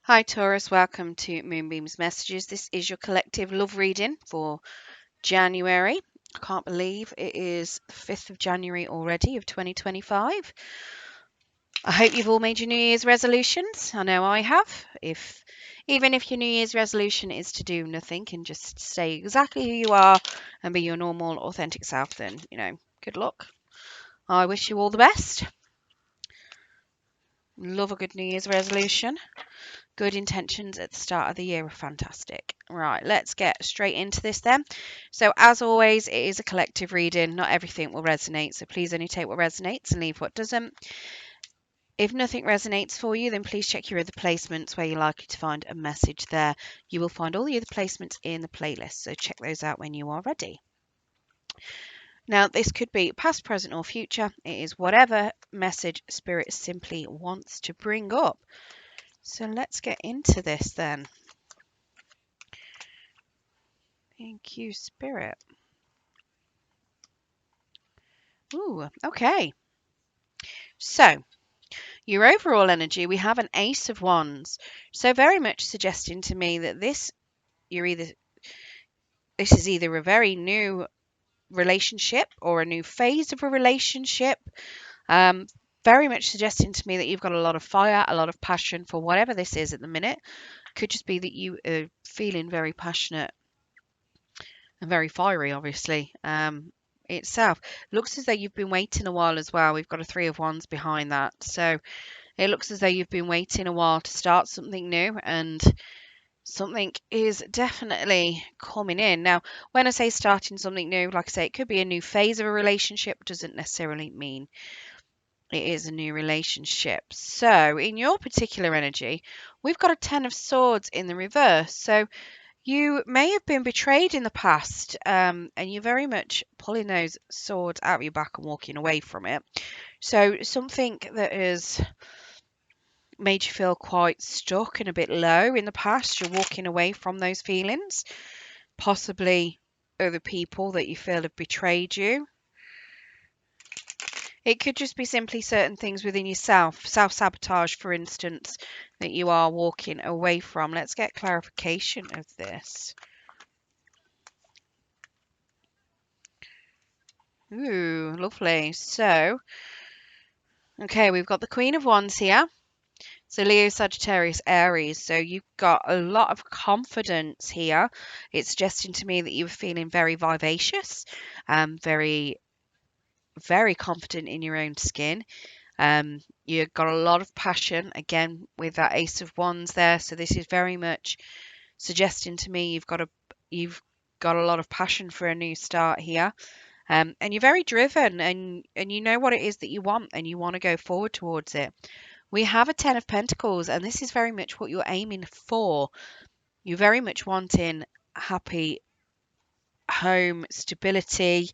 Hi Taurus, welcome to Moonbeam's Messages. This is your collective love reading for January. I can't believe it is the 5th of January already of 2025. I hope you've all made your New Year's resolutions. I know I have. Even if your New Year's resolution is to do nothing and just stay exactly who you are and be your normal, authentic self, then, good luck. I wish you all the best. Love a good New Year's resolution. Good intentions at the start of the year are fantastic. Right, let's get straight into this then. So as always, it is a collective reading. Not everything will resonate, so please only take what resonates and leave what doesn't. If nothing resonates for you, then please check your other placements where you're likely to find a message there. You will find all the other placements in the playlist, so check those out when you are ready. Now, this could be past, present, or future. It is whatever message Spirit simply wants to bring up. So let's get into this then. Thank you, Spirit. Ooh, okay. So, your overall energy, we have an Ace of Wands. So very much suggesting to me that this is either a very new relationship or a new phase of a relationship. Very much suggesting to me that you've got a lot of fire, a lot of passion for whatever this is at the minute. Could just be that you are feeling very passionate and very fiery, obviously. Itself looks as though you've been waiting a while as well. We've got a Three of Wands behind that, so it looks as though you've been waiting a while to start something new, and something is definitely coming in. Now, when I say starting something new, like I say, it could be a new phase of a relationship, doesn't necessarily mean it is a new relationship. So in your particular energy, we've got a Ten of Swords in the reverse. So you may have been betrayed in the past, and you're very much pulling those swords out of your back and walking away from it. So something that has made you feel quite stuck and a bit low in the past, you're walking away from those feelings. Possibly other people that you feel have betrayed you. It could just be simply certain things within yourself, self-sabotage, for instance, that you are walking away from. Let's get clarification of this. Ooh, lovely. So, okay, we've got the Queen of Wands here. So Leo, Sagittarius, Aries. So you've got a lot of confidence here. It's suggesting to me that you were feeling very vivacious, very, very confident in your own skin. You've got a lot of passion, again, with that Ace of Wands there. So this is very much suggesting to me you've got a lot of passion for a new start here. And you're very driven, and you know what it is that you want, and you want to go forward towards it. We have a Ten of Pentacles, and this is very much what you're aiming for. You're very much wanting happy home, stability,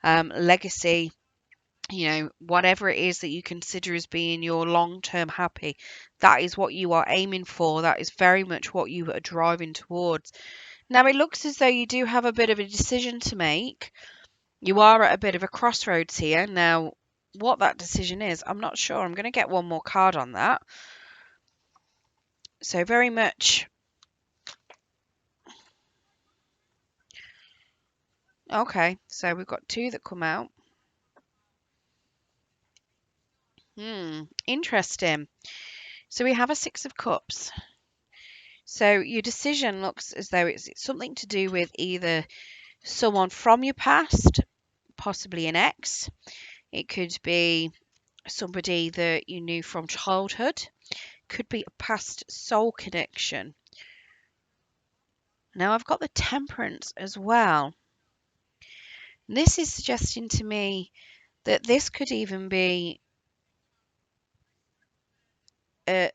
legacy, whatever it is that you consider as being your long-term happy. That is what you are aiming for. That is very much what you are driving towards. Now, it looks as though you do have a bit of a decision to make. You are at a bit of a crossroads here. Now, what that decision is, I'm not sure. I'm going to get one more card on that. So very much. Okay, so we've got two that come out. Interesting. So we have a Six of Cups. So your decision looks as though it's something to do with either someone from your past, possibly an ex. It could be somebody that you knew from childhood. Could be a past soul connection. Now I've got the Temperance as well. This is suggesting to me that this could even be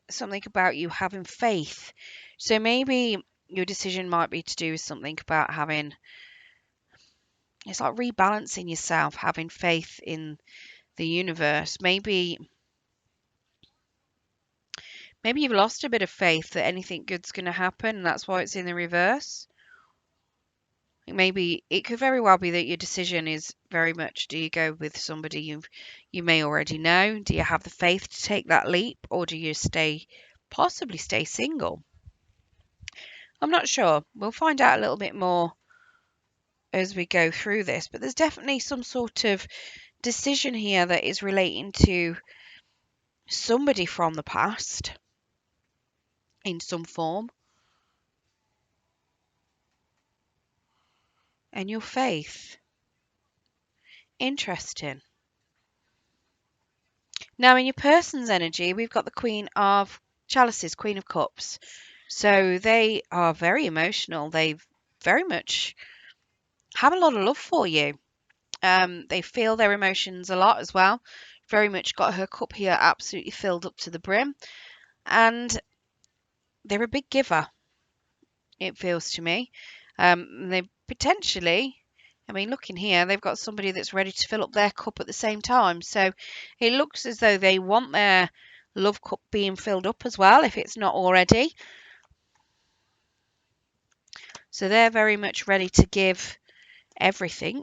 something about you having faith. So maybe your decision might be to do something about it's like rebalancing yourself, having faith in the universe. Maybe you've lost a bit of faith that anything good's going to happen, and that's why it's in the reverse. Maybe it could very well be that your decision is very much, do you go with somebody you may already know? Do you have the faith to take that leap, or do you stay possibly stay single. I'm not sure. We'll find out a little bit more as we go through this, but there's definitely some sort of decision here that is relating to somebody from the past in some form, and your faith. Interesting. Now, in your person's energy, we've got the Queen of Chalices, Queen of Cups. So they are very emotional. They very much have a lot of love for you. They feel their emotions a lot as well. Very much got her cup here absolutely filled up to the brim. And they're a big giver, it feels to me. They potentially, I mean, looking here, they've got somebody that's ready to fill up their cup at the same time. So it looks as though they want their love cup being filled up as well, if it's not already. So they're very much ready to give everything.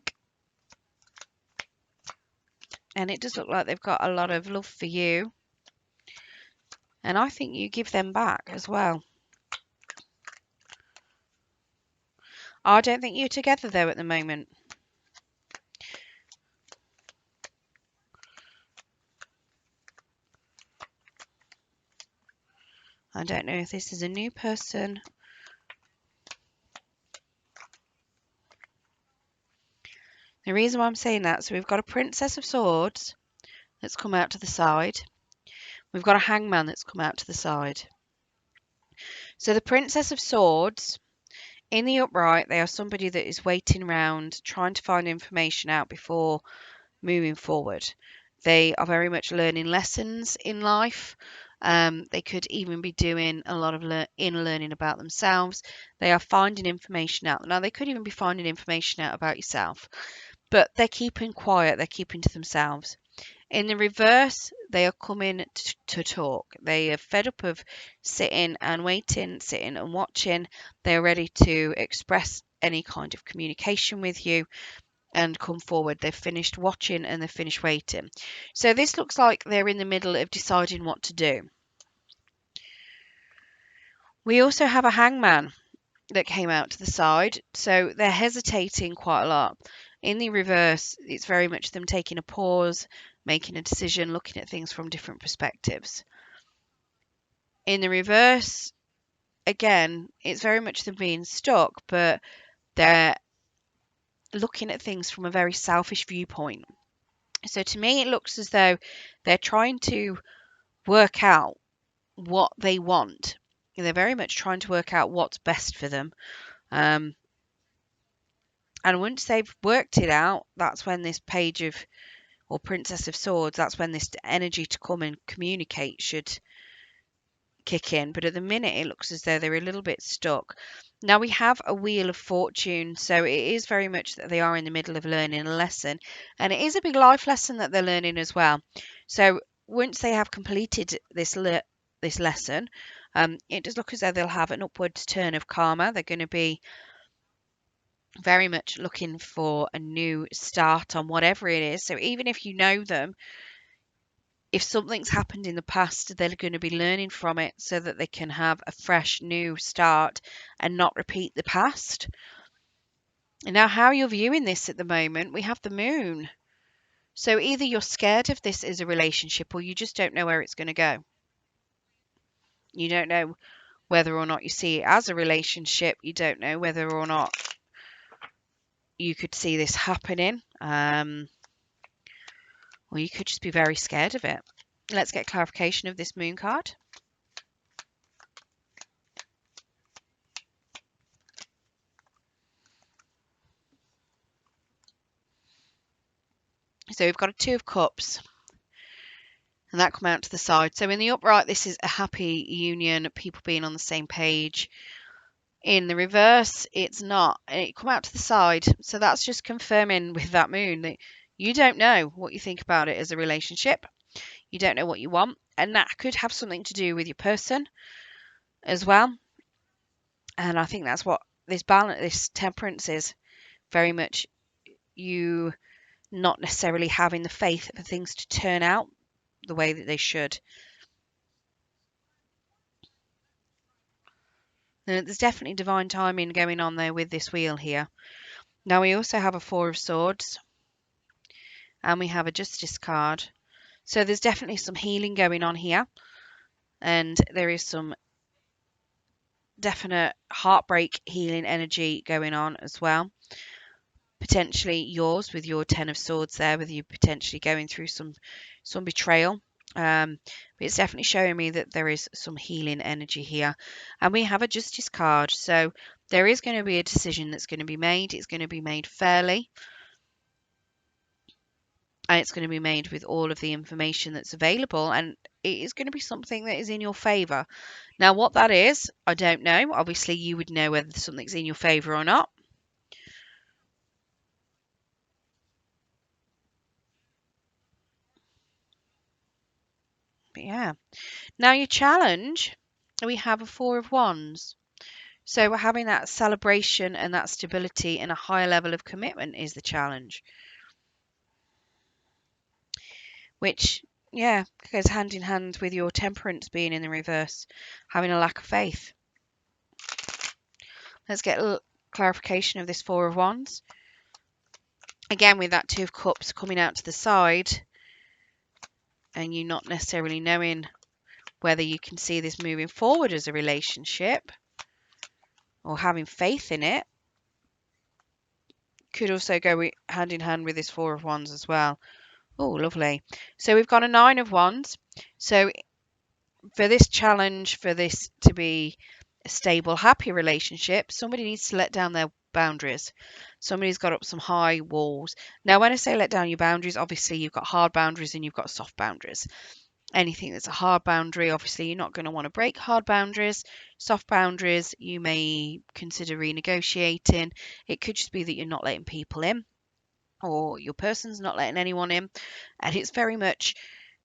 And it does look like they've got a lot of love for you. And I think you give them back as well. I don't think you're together though at the moment. I don't know if this is a new person. The reason why I'm saying that, so we've got a Princess of Swords that's come out to the side. We've got a Hangman that's come out to the side. So the Princess of Swords, in the upright, they are somebody that is waiting around, trying to find information out before moving forward. They are very much learning lessons in life. They could even be doing a lot of inner learning about themselves. They are finding information out. Now, they could even be finding information out about yourself, but they're keeping quiet. They're keeping to themselves. In the reverse, they are coming to talk. They are fed up of sitting and waiting, sitting and watching. They are ready to express any kind of communication with you and come forward. They've finished watching and they've finished waiting. So this looks like they're in the middle of deciding what to do. We also have a Hangman that came out to the side. So they're hesitating quite a lot. In the reverse, it's very much them taking a pause, making a decision, looking at things from different perspectives. In the reverse, again, it's very much them being stuck, but they're looking at things from a very selfish viewpoint. So to me, it looks as though they're trying to work out what they want. They're very much trying to work out what's best for them. And once they've worked it out, that's when this page of, or Princess of Swords, that's when this energy to come and communicate should kick in. But at the minute, it looks as though they're a little bit stuck. Now we have a Wheel of Fortune, so it is very much that they are in the middle of learning a lesson. And it is a big life lesson that they're learning as well. So once they have completed this lesson, it does look as though they'll have an upwards turn of karma. They're going to be very much looking for a new start on whatever it is. So even if you know them, if something's happened in the past, they're going to be learning from it so that they can have a fresh new start and not repeat the past. And now how you're viewing this at the moment, we have the moon. So either you're scared of this as a relationship or you just don't know where it's going to go. You don't know whether or not you see it as a relationship. You don't know whether or not you could see this happening. Or you could just be very scared of it. Let's get clarification of this moon card. So we've got a Two of Cups. And that come out to the side. So in the upright, this is a happy union, people being on the same page. In the reverse, it's not. And it come out to the side. So that's just confirming with that moon that you don't know what you think about it as a relationship. You don't know what you want. And that could have something to do with your person as well. And I think that's what this balance, this temperance is. Very much you not necessarily having the faith for things to turn out the way that they should. There's definitely divine timing going on there with this wheel here. Now we also have a Four of Swords and we have a Justice card. So there's definitely some healing going on here, and there is some definite heartbreak healing energy going on as well. Potentially yours with your Ten of Swords there, with you potentially going through some betrayal. But it's definitely showing me that there is some healing energy here. And we have a Justice card. So there is going to be a decision that's going to be made. It's going to be made fairly. And it's going to be made with all of the information that's available. And it is going to be something that is in your favour. Now, what that is, I don't know. Obviously, you would know whether something's in your favour or not. But yeah. Now, your challenge, we have a Four of Wands. So we're having that celebration and that stability and a higher level of commitment is the challenge. Which, yeah, goes hand in hand with your temperance being in the reverse, having a lack of faith. Let's get a clarification of this Four of Wands. Again, with that Two of Cups coming out to the side and you not necessarily knowing whether you can see this moving forward as a relationship or having faith in it, could also go hand in hand with this Four of Wands as well. Oh, lovely. So we've got a Nine of Wands. So for this challenge, for this to be a stable, happy relationship, somebody needs to let down their boundaries. Somebody's got up some high walls. Now, when I say let down your boundaries, obviously you've got hard boundaries and you've got soft boundaries. Anything that's a hard boundary, obviously you're not going to want to break hard boundaries. Soft boundaries, you may consider renegotiating. It could just be that you're not letting people in, or your person's not letting anyone in. And it's very much,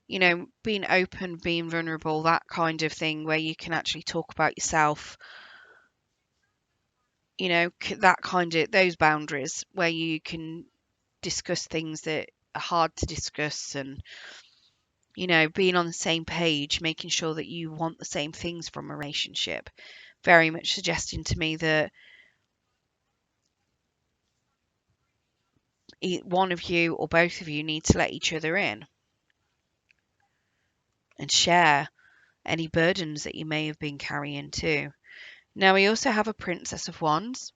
being open, being vulnerable, that kind of thing, where you can actually talk about yourself, that kind of, those boundaries where you can discuss things that are hard to discuss, and being on the same page, making sure that you want the same things from a relationship. Very much suggesting to me that one of you or both of you need to let each other in and share any burdens that you may have been carrying too. Now, we also have a Princess of Wands.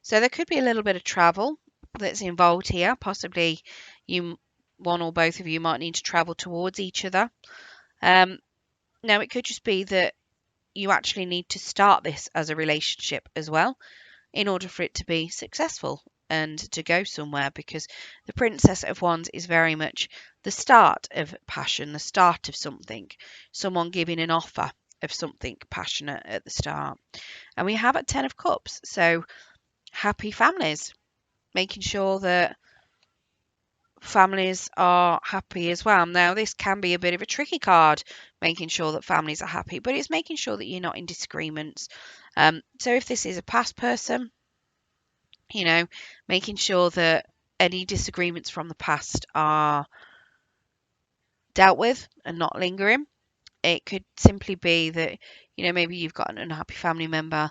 So there could be a little bit of travel that's involved here. Possibly one or both of you might need to travel towards each other. Now, it could just be that you actually need to start this as a relationship as well in order for it to be successful and to go somewhere, because the Princess of Wands is very much the start of passion, the start of something, someone giving an offer of something passionate at the start. And we have a Ten of Cups, so happy families, making sure that families are happy as well. Now, this can be a bit of a tricky card, making sure that families are happy, but it's making sure that you're not in disagreements. So if this is a past person, making sure that any disagreements from the past are dealt with and not lingering. It could simply be that, maybe you've got an unhappy family member,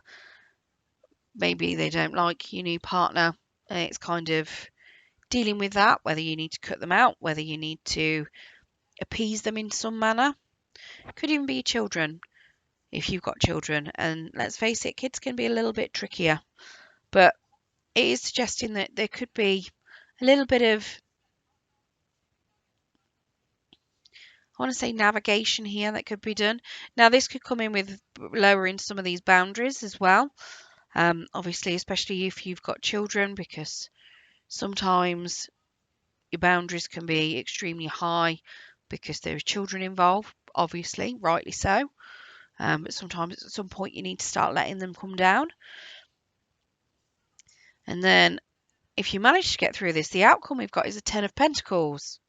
maybe they don't like your new partner, and it's kind of dealing with that, whether you need to cut them out, whether you need to appease them in some manner. It could even be your children, if you've got children, and let's face it, kids can be a little bit trickier, but it is suggesting that there could be a little bit of, I want to say, navigation here that could be done. Now, this could come in with lowering some of these boundaries as well. Obviously, especially if you've got children, because sometimes your boundaries can be extremely high because there are children involved, obviously, rightly so. But sometimes at some point you need to start letting them come down. And then if you manage to get through this, the outcome we've got is a Ten of Pentacles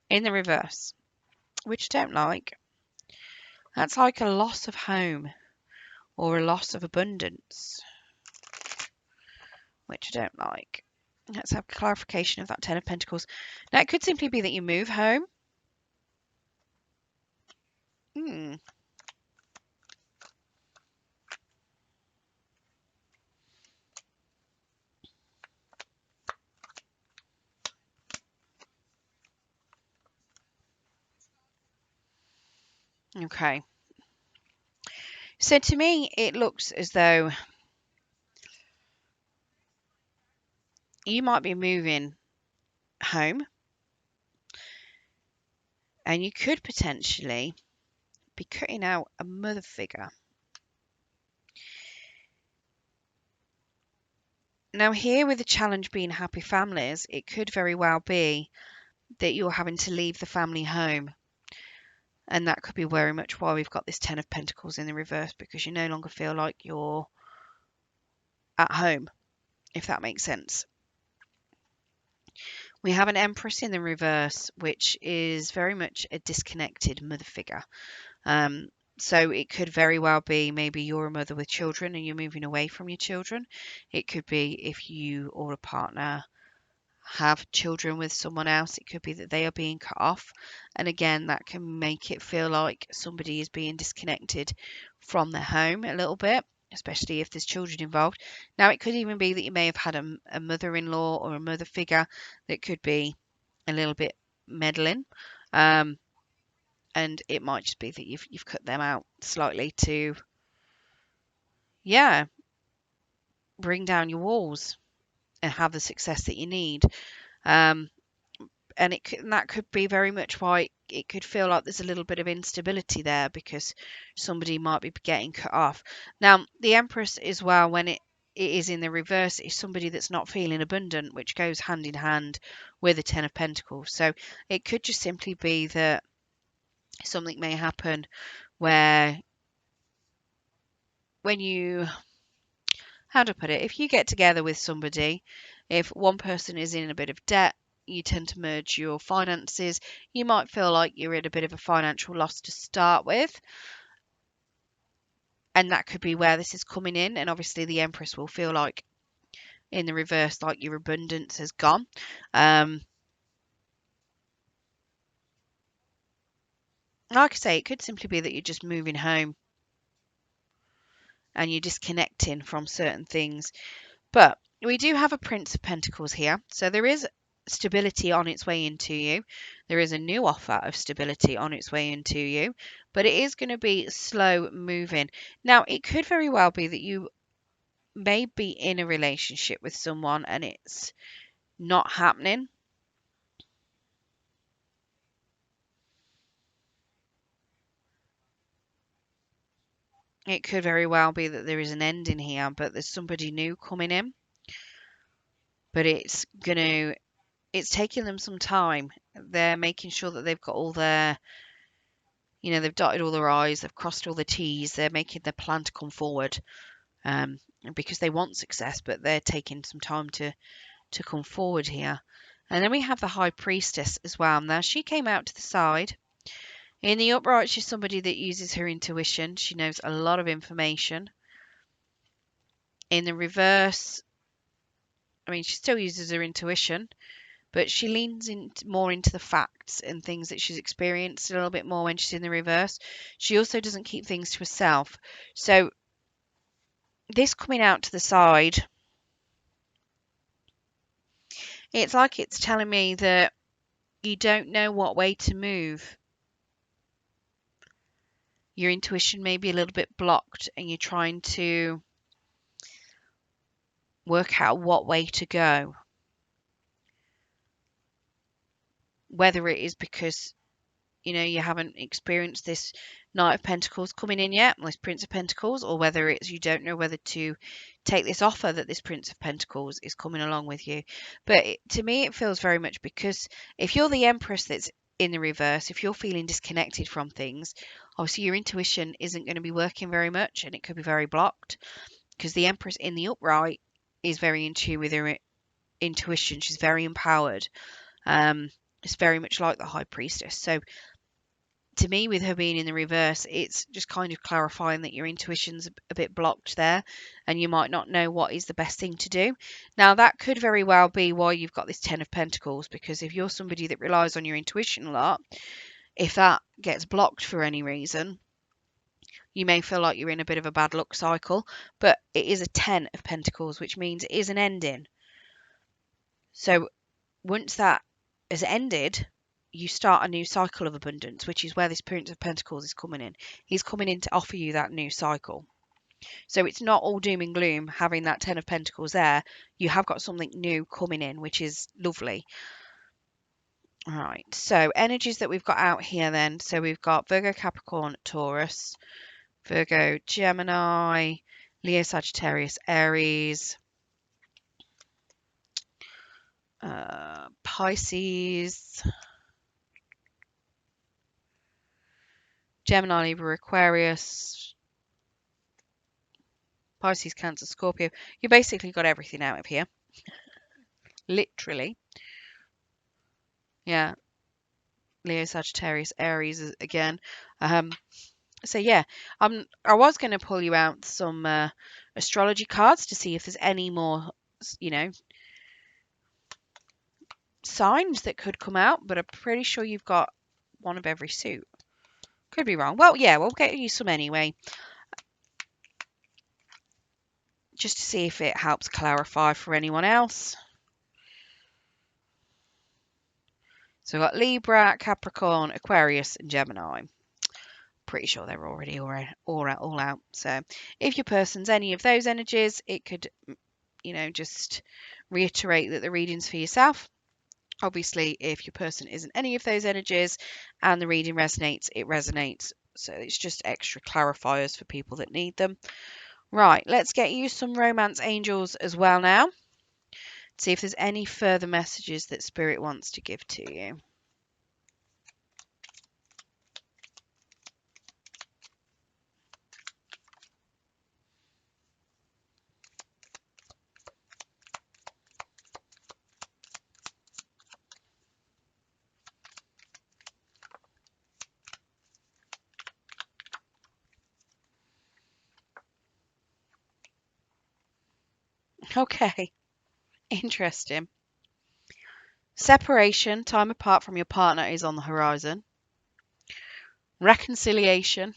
in the reverse, which I don't like. That's like a loss of home or a loss of abundance, which I don't like. Let's have clarification of that Ten of Pentacles. Now, it could simply be that you move home. Okay. So to me, it looks as though you might be moving home and you could potentially be cutting out a mother figure. Now, here with the challenge being happy families, it could very well be that you're having to leave the family home. And that could be very much why we've got this Ten of Pentacles in the reverse, because you no longer feel like you're at home, if that makes sense. We have an Empress in the reverse, which is very much a disconnected mother figure. So it could very well be maybe you're a mother with children and you're moving away from your children. It could be if you or a partner have children with someone else, it could be that they are being cut off. And again, that can make it feel like somebody is being disconnected from their home a little bit, especially if there's children involved. Now, it could even be that you may have had a mother-in-law or a mother figure that could be a little bit meddling. And it might just be that you've cut them out slightly to, yeah, bring down your walls and have the success that you need. Um, and that could be very much why it could feel like there's a little bit of instability there, because somebody might be getting cut off. Now, the Empress as well, when it is in the reverse, is somebody that's not feeling abundant, which goes hand in hand with the Ten of Pentacles. So it could just simply be that something may happen where when you, how to put it, if you get together with somebody, if one person is in a bit of debt, you tend to merge your finances. You might feel like you're in a bit of a financial loss to start with. And that could be where this is coming in. And obviously the Empress will feel like in the reverse, like your abundance has gone. Like I say, it could simply be that you're just moving home and you're disconnecting from certain things. But we do have a Prince of Pentacles here. So there is stability on its way into you. There is a new offer of stability on its way into you. But it is going to be slow moving. Now, it could very well be that you may be in a relationship with someone and it's not happening. It could very well be that there is an ending here, but there's somebody new coming in. But it's taking them some time. They're making sure that they've got all their, they've dotted all their I's, they've crossed all the T's, they're making their plan to come forward, because they want success, but they're taking some time to come forward here. And then we have the High Priestess as well. Now, she came out to the side. In the upright, she's somebody that uses her intuition. She knows a lot of information. In the reverse, I mean, she still uses her intuition, but she leans more into the facts and things that she's experienced a little bit more when she's in the reverse. She also doesn't keep things to herself. So this coming out to the side, it's like it's telling me that you don't know what way to move. Your intuition may be a little bit blocked and you're trying to work out what way to go. Whether it is because you haven't experienced this Knight of Pentacles coming in yet, this Prince of Pentacles, or whether it's you don't know whether to take this offer that this Prince of Pentacles is coming along with you. But to me, it feels very much because if you're the Empress that's in the reverse, if you're feeling disconnected from things, obviously your intuition isn't going to be working very much and it could be very blocked, because the Empress in the upright is very in tune with her intuition. She's very empowered. It's very much like the High Priestess. So to me, with her being in the reverse, it's just kind of clarifying that your intuition's a bit blocked there and you might not know what is the best thing to do. Now, that could very well be why you've got this Ten of Pentacles, because if you're somebody that relies on your intuition a lot, if that gets blocked for any reason, you may feel like you're in a bit of a bad luck cycle, but it is a Ten of Pentacles, which means it is an ending. So once that has ended, you start a new cycle of abundance, which is where this Prince of Pentacles is coming in. He's coming in to offer you that new cycle. So it's not all doom and gloom having that 10 of Pentacles there. You have got something new coming in, which is lovely. All right, so energies that we've got out here then. So we've got Virgo, Capricorn, Taurus, Virgo, Gemini, Leo, Sagittarius, Aries, Pisces, Gemini, Libra, Aquarius, Pisces, Cancer, Scorpio. You basically got everything out of here. Literally. Yeah. Leo, Sagittarius, Aries again. So yeah, I was going to pull you out some astrology cards to see if there's any more, signs that could come out, but I'm pretty sure you've got one of every suit. Could be wrong. Well, yeah, we'll get you some anyway, just to see if it helps clarify for anyone else. So we've got Libra, Capricorn, Aquarius, and Gemini. Pretty sure they're already all out. So if your person's any of those energies, it could, just reiterate that the reading's for yourself. Obviously, if your person isn't any of those energies and the reading resonates, it resonates. So it's just extra clarifiers for people that need them. Right, let's get you some romance angels as well now. See if there's any further messages that Spirit wants to give to you. Okay, interesting. Separation, time apart from your partner, is on the horizon. Reconciliation.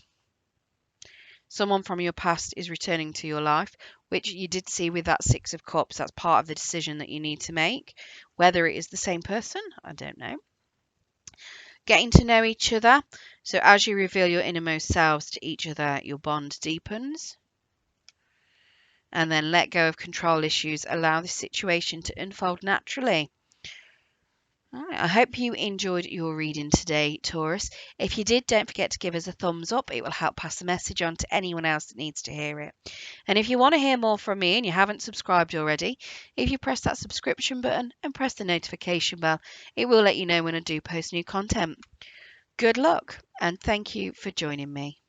Someone from your past is returning to your life, which you did see with that Six of Cups. That's part of the decision that you need to make. Whether it is the same person, I don't know. Getting to know each other. So as you reveal your innermost selves to each other, your bond deepens. And then let go of control issues. Allow the situation to unfold naturally. All right, I hope you enjoyed your reading today, Taurus. If you did, don't forget to give us a thumbs up. It will help pass the message on to anyone else that needs to hear it. And if you want to hear more from me and you haven't subscribed already, if you press that subscription button and press the notification bell, it will let you know when I do post new content. Good luck and thank you for joining me.